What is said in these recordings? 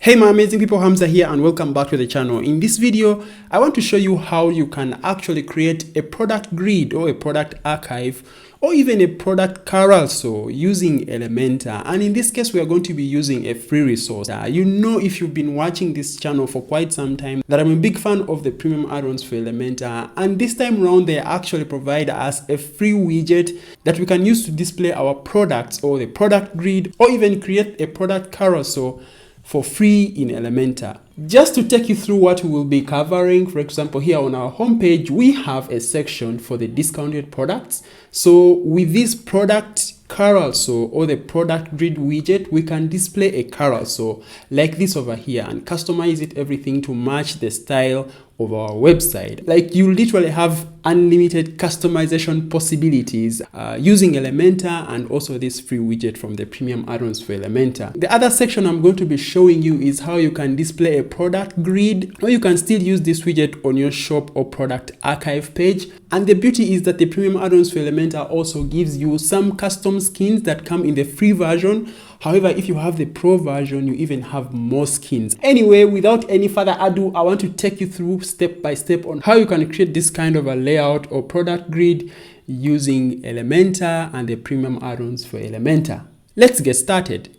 Hey my amazing people, Hamza here and welcome back to the channel. In this video, I want to show you how you can actually create a product grid or a product archive or even a product carousel using Elementor. And in this case, we are going to be using a free resource. You know, if you've been watching this channel for quite some time, that I'm a big fan of the premium add-ons for Elementor. And this time around, they actually provide us a free widget that we can use to display our products or the product grid or even create a product carousel for free in Elementor. Just to take you through what we will be covering, for example, here on our homepage, we have a section for the discounted products. So with this product carousel or the product grid widget, we can display a carousel like this over here and customize it everything to match the style of our website. Like you literally have unlimited customization possibilities using Elementor and also this free widget from the premium add-ons for Elementor. The other section I'm going to be showing you is how you can display a product grid, or you can still use this widget on your shop or product archive page. And the beauty is that the premium add-ons for Elementor also gives you some custom skins that come in the free version. However, if you have the pro version, you even have more skins. Anyway, without any further ado, I want to take you through step by step on how you can create this kind of a layout or product grid using Elementor and the premium add-ons for Elementor. Let's get started.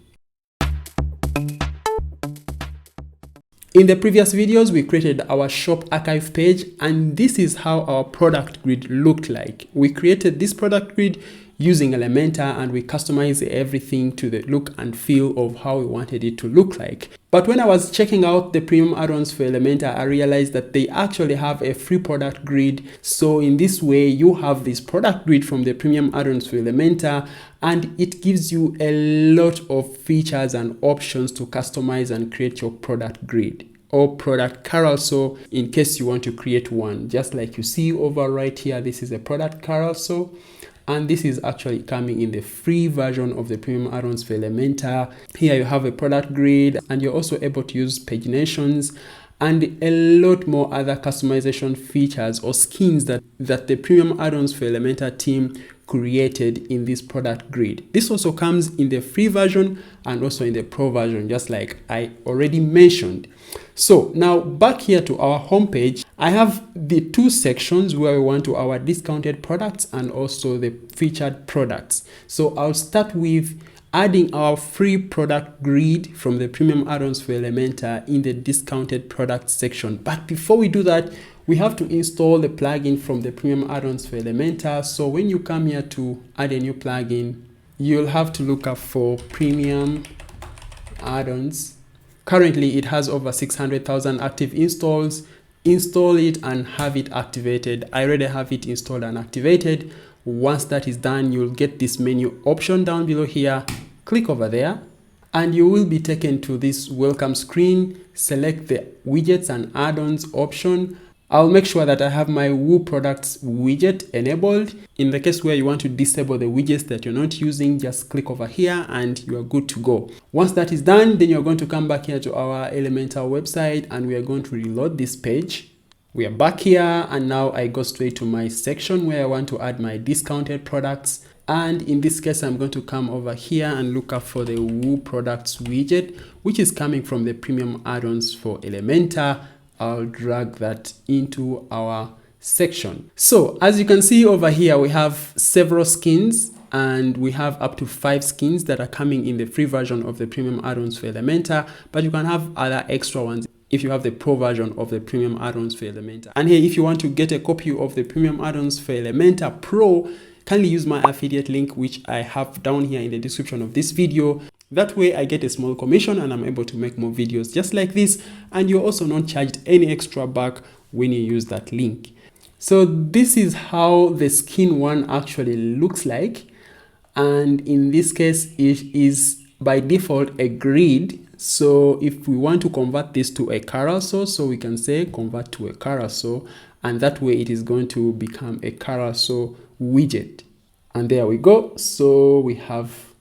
In the previous videos, we created our shop archive page, and this is how our product grid looked like. We created this product grid using Elementor and we customized everything to the look and feel of how we wanted it to look like. But when I was checking out the premium add-ons for Elementor, I realized that they actually have a free product grid. So in this way, you have this product grid from the premium add-ons for Elementor, and it gives you a lot of features and options to customize and create your product grid or product carousel in case you want to create one. Just like you see over right here, this is a product carousel. And this is actually coming in the free version of the premium add-ons for Elementor. Here you have a product grid and you're also able to use paginations and a lot more other customization features or skins that the premium add-ons for Elementor team created in this product grid. This also comes in the free version and also in the pro version, just like I already mentioned. So now back here to our homepage, I have the two sections where we want to our discounted products and also the featured products. So I'll start with adding our free product grid from the premium add-ons for Elementor in the discounted products section. But before we do that, we have to install the plugin from the premium add-ons for Elementor. So when you come here to add a new plugin, you'll have to look up for premium add-ons. Currently, it has over 600,000 active installs. Install it and have it activated. I already have it installed and activated. Once that is done, you'll get this menu option down below here. Click over there and you will be taken to this welcome screen. Select the widgets and add-ons option. I'll make sure that I have my Woo products widget enabled. In the case where you want to disable the widgets that you're not using, just click over here and you are good to go. Once that is done, then you're going to come back here to our Elementor website and we are going to reload this page. We are back here and now I go straight to my section where I want to add my discounted products. And in this case, I'm going to come over here and look up for the Woo products widget, which is coming from the premium add-ons for Elementor. I'll drag that into our section. So as you can see over here, we have several skins and we have up to 5 skins that are coming in the free version of the premium add-ons for Elementor, but you can have other extra ones if you have the pro version of the premium add-ons for Elementor. And here, if you want to get a copy of the premium add-ons for Elementor Pro, kindly use my affiliate link, which I have down here in the description of this video. That way I get a small commission and I'm able to make more videos just like this, and you're also not charged any extra back when you use that link. So this is how the skin one actually looks like, and in this case it is by default a grid. So if we want to convert this to a carousel, so we can say convert to a carousel, and that way it is going to become a carousel widget. And there we go. So we have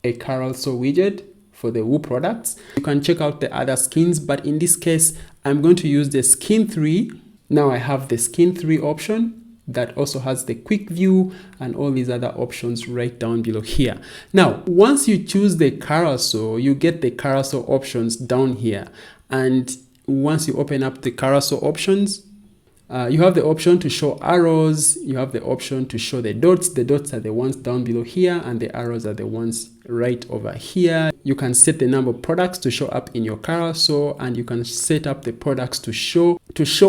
a carousel widget for the Woo products. You can check out the other skins, but in this case, I'm going to use the skin 3. Now I have the skin 3 option. that also has the quick view and all these other options right down below here. Now, once you choose the carousel, you get the carousel options down here. And once you open up the carousel options, you have the option to show arrows, you have the option to show the dots. The dots are the ones down below here, and the arrows are the ones right over here. You can set the number of products to show up in your carousel, and you can set up the products to show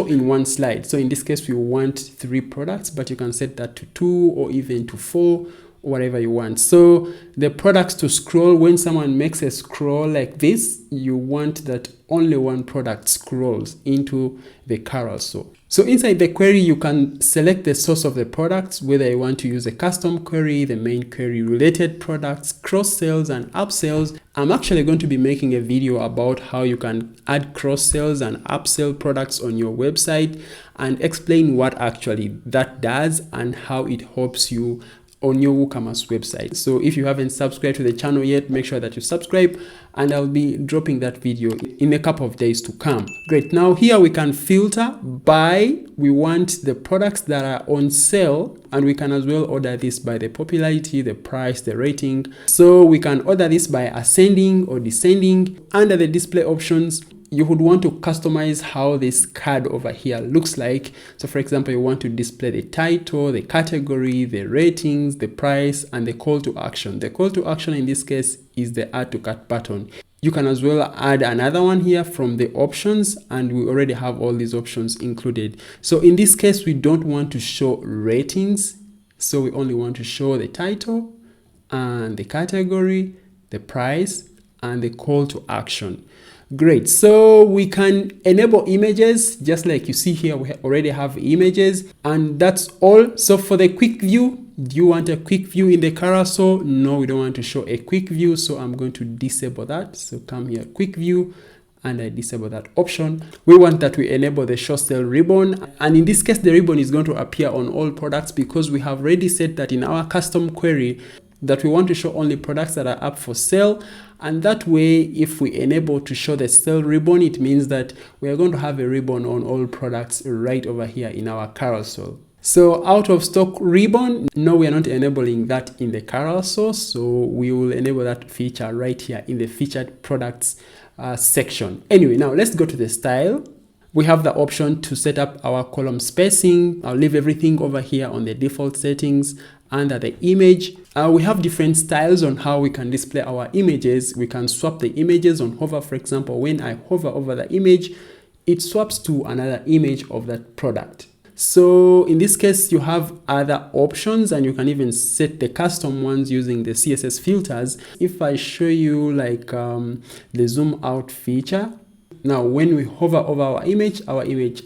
in one slide. So in this case, we want 3 products, but you can set that to 2 or even to 4, whatever you want. So the products to scroll, when someone makes a scroll like this, you want that only one product scrolls into the carousel. So inside the query, you can select the source of the products, whether you want to use a custom query, the main query, related products, cross sales and upsells. I'm actually going to be making a video about how you can add cross sales and upsell products on your website and explain what actually that does and how it helps you on your WooCommerce website. So if you haven't subscribed to the channel yet, make sure that you subscribe, and I'll be dropping that video in a couple of days to come. Great. Now here we can filter by, we want the products that are on sale, and we can as well order this by the popularity, the price, the rating. So we can order this by ascending or descending. Under the display options, you would want to customize how this card over here looks like. So for example, you want to display the title, the category, the ratings, the price, and the call to action. The call to action in this case is the add to cart button. You can as well add another one here from the options, and we already have all these options included. So in this case, we don't want to show ratings. So we only want to show the title and the category, the price, and the call to action. Great. So we can enable images, just like you see here, we already have images, and that's all. So for the quick view, do you want a quick view in the carousel? No, we don't want to show a quick view, so I'm going to disable that. So come here, quick view, and I disable that option. We want that we enable the show sale ribbon, and in this case, the ribbon is going to appear on all products because we have already said that in our custom query that we want to show only products that are up for sale. And that way, if we enable to show the sale ribbon, it means that we are going to have a ribbon on all products right over here in our carousel. So out of stock ribbon, no, we are not enabling that in the carousel. So we will enable that feature right here in the featured products section. Anyway, now let's go to the style. We have the option to set up our column spacing. I'll leave everything over here on the default settings. Under the image, we have different styles on how we can display our images. We can swap the images on hover. For example, when I hover over the image, it swaps to another image of that product. So in this case, you have other options, and you can even set the custom ones using the CSS filters. If I show you like the zoom out feature, now when we hover over our image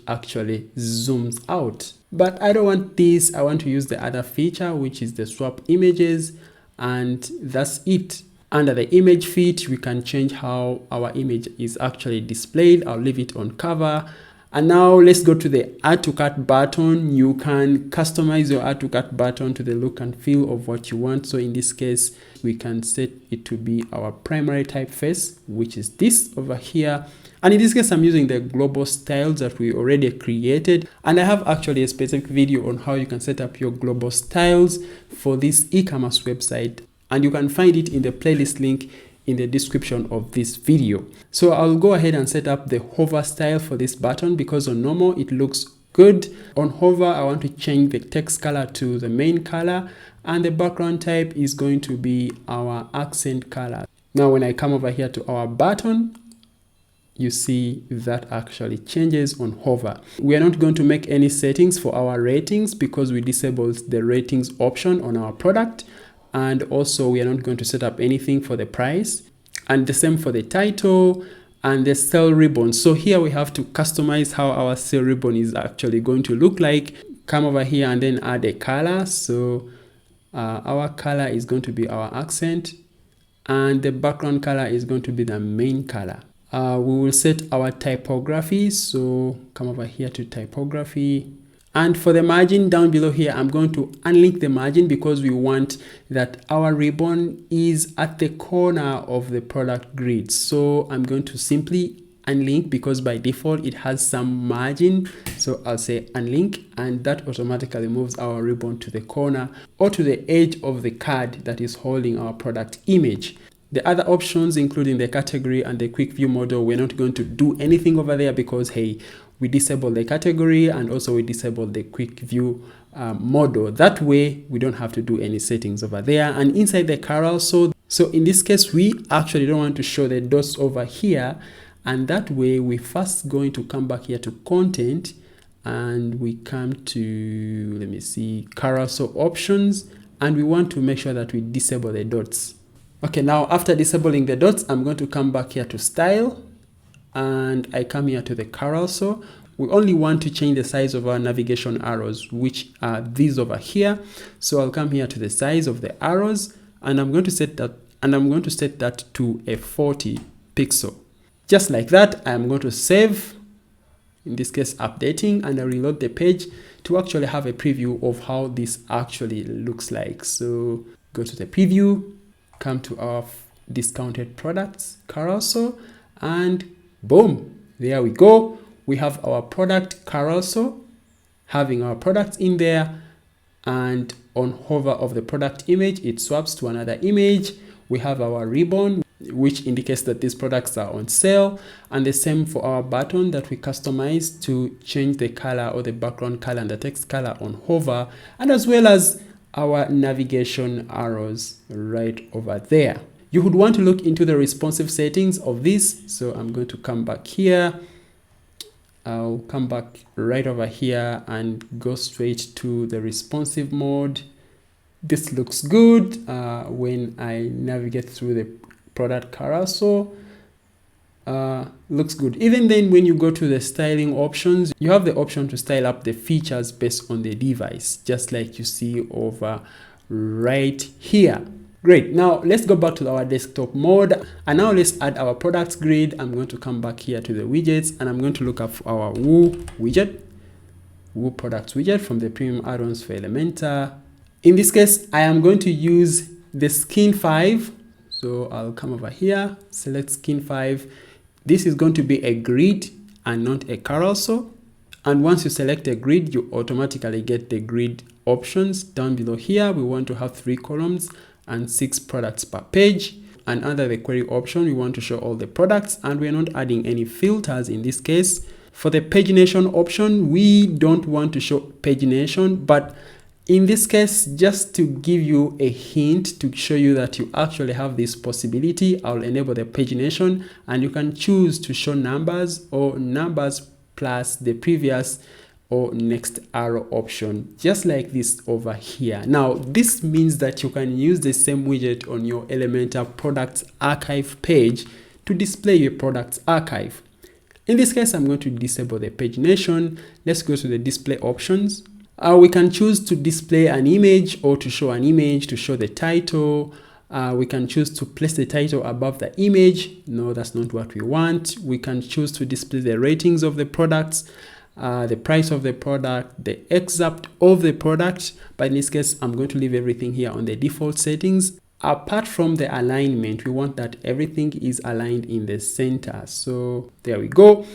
actually zooms out. But I don't want this. I want to use the other feature, which is the swap images, and that's it. Under the image fit, we can change how our image is actually displayed. I'll leave it on cover. And now let's go to the add to cart button. You can customize your add to cart button to the look and feel of what you want. So in this case, we can set it to be our primary typeface, which is this over here. And in this case, I'm using the global styles that we already created. And I have actually a specific video on how you can set up your global styles for this e-commerce website. And you can find it in the playlist link in the description of this video. So I'll go ahead and set up the hover style for this button because on normal, it looks good. On hover, I want to change the text color to the main color, and the background type is going to be our accent color. Now, when I come over here to our button, you see that actually changes on hover. We are not going to make any settings for our ratings because we disabled the ratings option on our product. And also we are not going to set up anything for the price, and the same for the title and the sale ribbon. So here we have to customize how our sale ribbon is actually going to look like. Come over here and then add a color. So our color is going to be our accent, and the background color is going to be the main color. We will set our typography. So come over here to typography. And for the margin down below here, I'm going to unlink the margin because we want that our ribbon is at the corner of the product grid. So I'm going to simply unlink because by default it has some margin. So I'll say unlink, and that automatically moves our ribbon to the corner or to the edge of the card that is holding our product image. The other options, including the category and the quick view model, we're not going to do anything over there because, hey, we disable the category and also we disable the quick view model. That way, we don't have to do any settings over there. And inside the carousel, so in this case, we actually don't want to show the dots over here. And that way, we're first going to come back here to content, and we come to, let me see, carousel options, and we want to make sure that we disable the dots. Okay, now after disabling the dots, I'm going to come back here to style, and I come here to the carousel. We only want to change the size of our navigation arrows, which are these over here. So I'll come here to the size of the arrows, and I'm going to set that, to a 40 pixel. Just like that, I'm going to save, in this case updating, and I reload the page to actually have a preview of how this actually looks like. So go to the preview, come to our discounted products carousel, and boom, there we go. We have our product carousel having our products in there, and on hover of the product image, it swaps to another image. We have our ribbon, which indicates that these products are on sale, and the same for our button that we customize to change the color or the background color and the text color on hover, and as well as our navigation arrows right over there. You would want to look into the responsive settings of this. So I'm going to come back here. I'll come back right over here and go straight to the responsive mode. This looks good when I navigate through the product carousel. Looks good. Even then, when you go to the styling options, you have the option to style up the features based on the device, just like you see over right here. Great. Now let's go back to our desktop mode, and now let's add our products grid. I'm going to come back here to the widgets, and I'm going to look up our Woo widget, Woo products widget from the premium add-ons for Elementor. In this case, I am going to use the skin 5. So I'll come over here, select skin 5. This is going to be a grid and not a carousel. And once you select a grid, you automatically get the grid options down below here. We want to have 3 columns and 6 products per page. And under the query option, we want to show all the products, and we're not adding any filters in this case. For the pagination option, we don't want to show pagination, but in this case, just to give you a hint to show you that you actually have this possibility, I'll enable the pagination, and you can choose to show numbers or numbers plus the previous or next arrow option, just like this over here. Now, this means that you can use the same widget on your Elementor products archive page to display your products archive. In this case, I'm going to disable the pagination. Let's go to the display options. We can choose to display an image or to show an image, to show the title. We can choose to place the title above the image. No, that's not what we want. We can choose to display the ratings of the products, the price of the product, the excerpt of the product. But in this case, I'm going to leave everything here on the default settings. Apart from the alignment, we want that everything is aligned in the center. So there we go.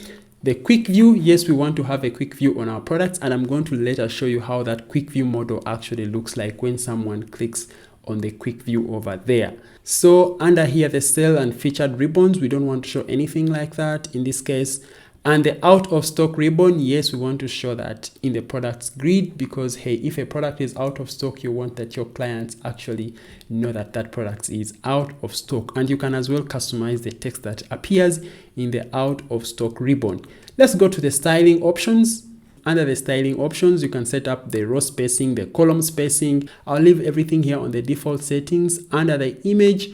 The quick view, yes, we want to have a quick view on our products, and I'm going to later show you how that quick view model actually looks like when someone clicks on the quick view over there. So under here, the sale and featured ribbons, we don't want to show anything like that in this case. And the out of stock ribbon, yes, we want to show that in the products grid, because hey, if a product is out of stock, you want that your clients actually know that that product is out of stock. And you can as well customize the text that appears in the out of stock ribbon. Let's go to the styling options. Under the styling options, you can set up the row spacing, the column spacing. I'll leave everything here on the default settings. Under the image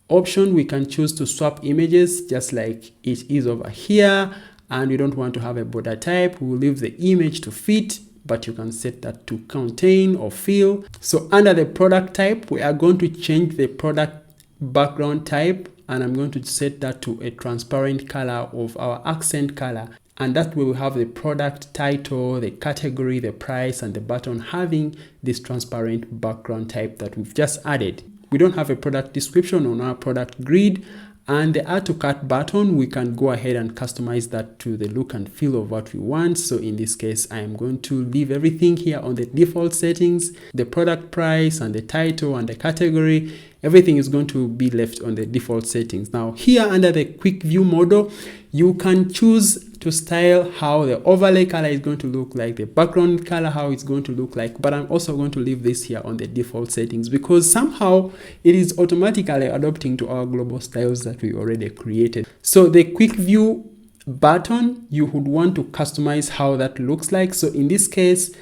option, we can choose to swap images just like it is over here. And we don't want to have a border type. We'll leave the image to fit, but you can set that to contain or fill. So under the product type, we are going to change the product background type, and I'm going to set that to a transparent color of our accent color. And that way we have the product title, the category, the price, and the button having this transparent background type that we've just added. We don't have a product description on our product grid, And the add to cart button, we can go ahead and customize that to the look and feel of what we want. So in this case, I am going to leave everything here on the default settings. The product price and the title and the category, everything is going to be left on the default settings. Now here under the quick view model, you can choose to style how the overlay color is going to look like, the background color, how it's going to look like. But I'm also going to leave this here on the default settings because somehow it is automatically adapting to our global styles that we already created. So the quick view button, you would want to customize how that looks like. So in this case,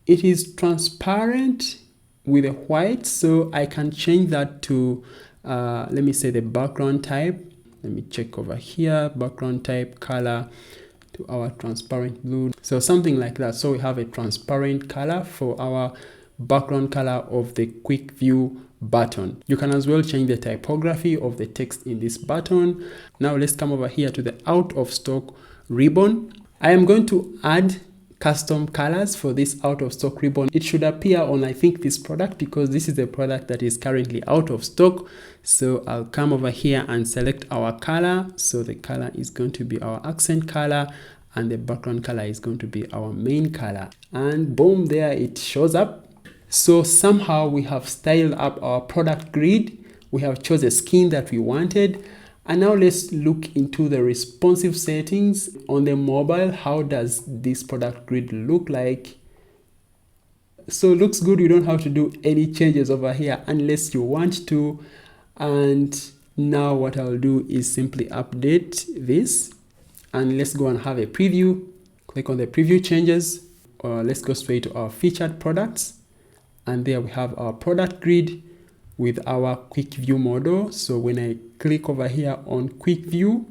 it is transparent with a white. So I can change that to, let me say the background type. Let me check over here, background type, color, to our transparent blue. So something like that. So we have a transparent color for our background color of the quick view button. You can as well change the typography of the text in this button. Now let's come over here to the out of stock ribbon. I am going to add custom colors for this out of stock ribbon. It should appear on, I think, this product because this is the product that is currently out of stock. So I'll come over here and select our color. So the color is going to be our accent color and the background color is going to be our main color. And boom, there it shows up. So somehow we have styled up our product grid. We have chosen a skin that we wanted. And now let's look into the responsive settings on the mobile. How does this product grid look like? So it looks good. You don't have to do any changes over here unless you want to. And now what I'll do is simply update this. And let's go and have a preview. Click on the preview changes. Or let's go straight to our featured products. And there we have our product grid with our quick view model. So when I click over here on quick view,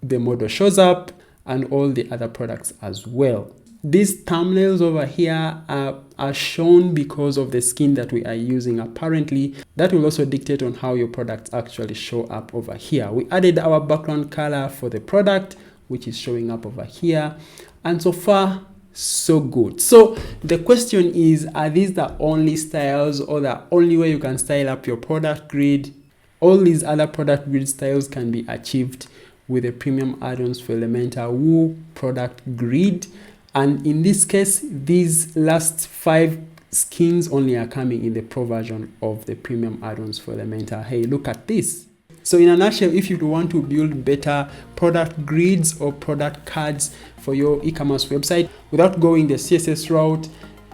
the model shows up and all the other products as well. These thumbnails over here are shown because of the skin that we are using. Apparently, that will also dictate on how your products actually show up over here. We added our background color for the product, which is showing up over here. And so far, so good. So the question is, are these the only styles or the only way you can style up your product grid? All these other product grid styles can be achieved with the premium add-ons for Elementor Woo product grid. And in this case, these last 5 skins only are coming in the pro version of the premium add-ons for Elementor. Hey, look at this. So in a nutshell, if you want to build better product grids or product cards for your e-commerce website without going the CSS route,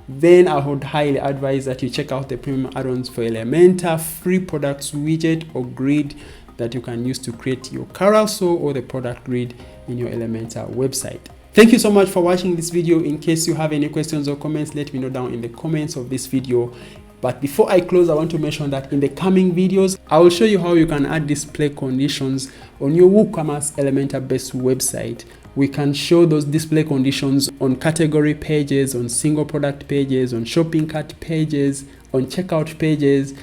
then I would highly advise that you check out the premium add-ons for Elementor free products widget or grid that you can use to create your carousel or the product grid in your Elementor website. Thank you so much for watching this video. In case you have any questions or comments, let me know down in the comments of this video. But before I close, I want to mention that in the coming videos, I will show you how you can add display conditions on your WooCommerce Elementor-based website. We can show those display conditions on category pages, on single product pages, on shopping cart pages, on checkout pages,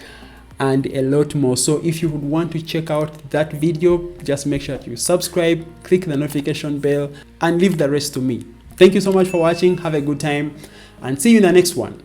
and a lot more. So if you would want to check out that video, just make sure that you subscribe, click the notification bell, and leave the rest to me. Thank you so much for watching. Have a good time and see you in the next one.